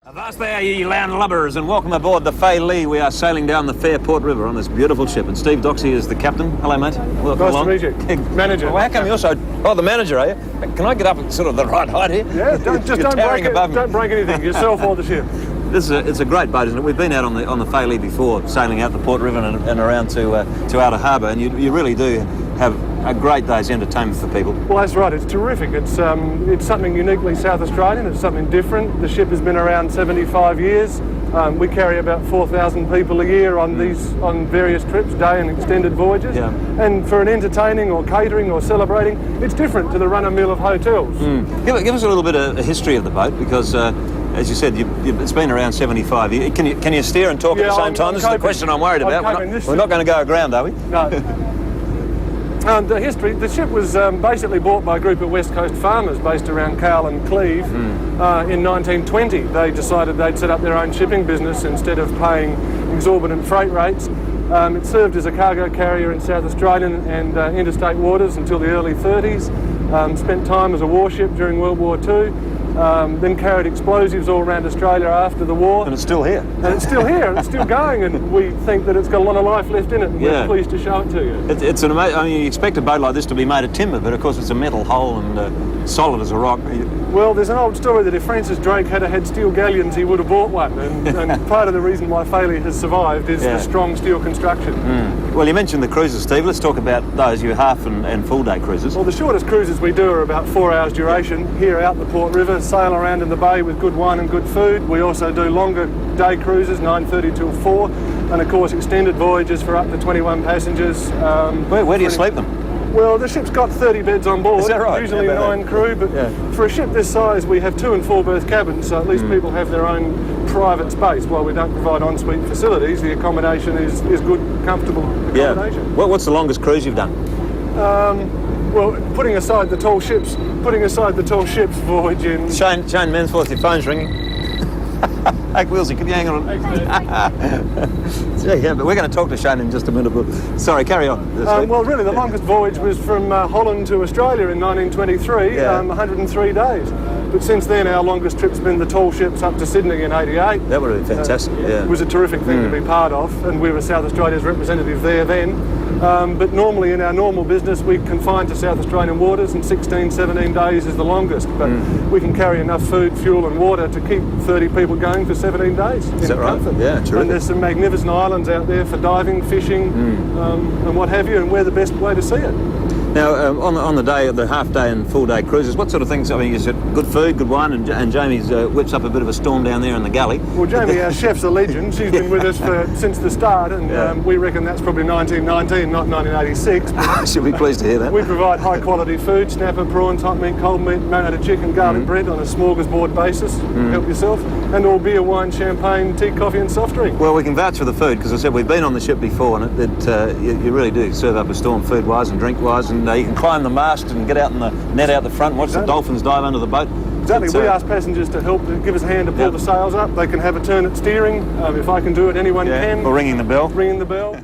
Avast there, ye landlubbers, and welcome aboard the FALIE. We are sailing down the Fairport River on this beautiful ship, and Steve Doxey is the captain. Hello, mate. Welcome nice along. to meet you. Manager. Well, how come you're so... Oh, the manager, are you? Can I get up at sort of the right height here? Yeah, don't break anything, yourself or the ship. It's a great boat, isn't it? We've been out on the FALIE before, sailing out the Port River and around to Outer Harbour, and you really do have a great day's entertainment for people. Well, that's right. It's terrific. It's something uniquely South Australian. It's something different. The ship has been around 75 years. We carry about 4,000 people a year on various trips, day and extended voyages. Yeah. And for an entertaining or catering or celebrating, it's different to the run-of-mill of hotels. Give us a little bit of a history of the boat, because as you said, it's been around 75 years. Can you steer and talk at the same time? This is the question I'm worried about. We're not going to go aground, are we? No. The history, the ship was basically bought by a group of West Coast farmers based around Carl and Cleve. In 1920. They decided they'd set up their own shipping business instead of paying exorbitant freight rates. It served as a cargo carrier in South Australian and interstate waters until the early 30s. Spent time as a warship during World War II. Then carried explosives all around Australia after the war. And it's still here. And it's still here, and it's still going, and we think that it's got a lot of life left in it, and we're pleased to show it to you. It's an amazing... I mean, you expect a boat like this to be made of timber, but of course it's a metal hull and solid as a rock. Well, there's an old story that if Francis Drake had steel galleons, he would have bought one, and part of the reason why FALIE has survived is the strong steel construction. Well, you mentioned the cruises, Steve. Let's talk about those, your half and full day cruises. Well, the shortest cruises we do are about 4 hours duration, here out the Port River, sail around in the bay with good wine and good food. We also do longer day cruises, 9:30 till 4, and of course extended voyages for up to 21 passengers. Where do you sleep them? Well, the ship's got 30 beds on board. Is that right? Usually 9 crew, but for a ship this size we have 2 and 4 berth cabins, so at least people have their own private space. While we don't provide ensuite facilities, the accommodation is good, comfortable accommodation. Yeah. What's the longest cruise you've done? Well, putting aside the tall ships voyage in... Shane Mansforth, your phone's ringing. Hey, Wilsey, can you hang on? Yeah, but we're going to talk to Shane in just a minute. But sorry, carry on. Well, really, the longest voyage was from Holland to Australia in 1923, 103 days. But since then, our longest trip's been the tall ships up to Sydney in 88. That would have been fantastic, It was a terrific thing to be part of, and we were South Australia's representative there then. But normally, in our normal business, we confine to South Australian waters, and 16, 17 days is the longest. But we can carry enough food, fuel and water to keep 30 people going for 17 days. Is that right? Comfort. Yeah, terrific. And there's some magnificent islands out there for diving, fishing, and what have you, and we're the best way to see it. Now, on the day, the half day and full day cruises, what sort of things? I mean, you said good food, good wine, and Jamie's whips up a bit of a storm down there in the galley. Well, Jamie, our chef's a legend. She's been with us since the start, and we reckon that's probably 1919, not 1986. She'll be pleased to hear that. We provide high quality food: snapper, prawns, hot meat, cold meat, marinated chicken, garlic bread on a smorgasbord basis. Help yourself. And all beer, wine, champagne, tea, coffee and soft drink. Well, we can vouch for the food, because I said we've been on the ship before, and you really do serve up a storm food-wise and drink-wise, and you can climb the mast and get out in the net out the front and watch the dolphins dive under the boat. Exactly. We ask passengers to help, to give us a hand to pull the sails up. They can have a turn at steering. If I can do it, anyone can. Or ringing the bell. Ringing the bell.